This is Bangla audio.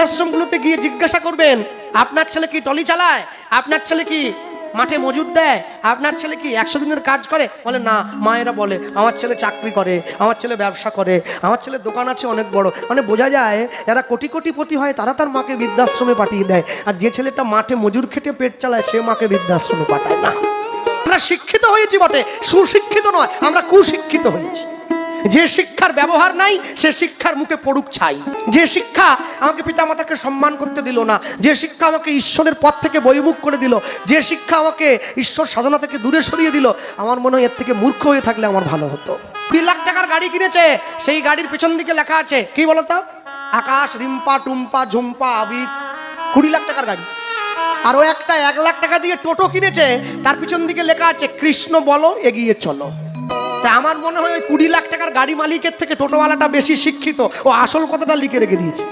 বৃদ্ধাশ্রমগুলোতে গিয়ে জিজ্ঞাসা করবেন, আপনার ছেলে কি টলি চালায়, আপনার ছেলে কি মাঠে মজুর দেয়, আপনার ছেলে কি 100 দিনের কাজ করে? বলে না। মায়েরা বলে আমার ছেলে চাকরি করে, আমার ছেলে ব্যবসা করে, আমার ছেলে দোকান আছে অনেক বড়। মানে বোঝা যায় যারা কোটি কোটিপতি হয় তারা তার মাকে বৃদ্ধাশ্রমে পাঠিয়ে দেয়, আর যে ছেলেটা মাঠে মজুর খেটে পেট চালায় সে মাকে বৃদ্ধাশ্রমে পাঠায় না। আমরা শিক্ষিত হয়েছি বটে, সুশিক্ষিত নয়, আমরা কুশিক্ষিত হয়েছি। যে শিক্ষার ব্যবহার নাই সে শিক্ষার মুখে পড়ুক ছাই। যে শিক্ষা আমাকে পিতামাতাকে সম্মান করতে দিল না, যে শিক্ষা আমাকে ঈশ্বরের পথ থেকে বহিমুখ করে দিল, যে শিক্ষা আমাকে ঈশ্বর সাধনা থেকে দূরে সরিয়ে দিল, আমার মনে হয় এর থেকে মূর্খ হয়ে থাকলে আমার ভালো হতো। 2 লাখ টাকার গাড়ি কিনেছে, সেই গাড়ির পেছন দিকে লেখা আছে কি বলতো? আকাশ, রিম্পা, টুম্পা, ঝুম্পা, আবির। 20 লাখ টাকার গাড়ি। আরো একটা 1 লাখ টাকা দিয়ে টোটো কিনেছে, তার পিছন দিকে লেখা আছে কৃষ্ণ বলো এগিয়ে চলো। তা আমার মনে হয় ওই 20 লাখ টাকার গাড়ি মালিকের থেকে টোটোওয়ালাটা বেশি শিক্ষিত, ও আসল কথাটা লিখে রেখে দিয়েছে।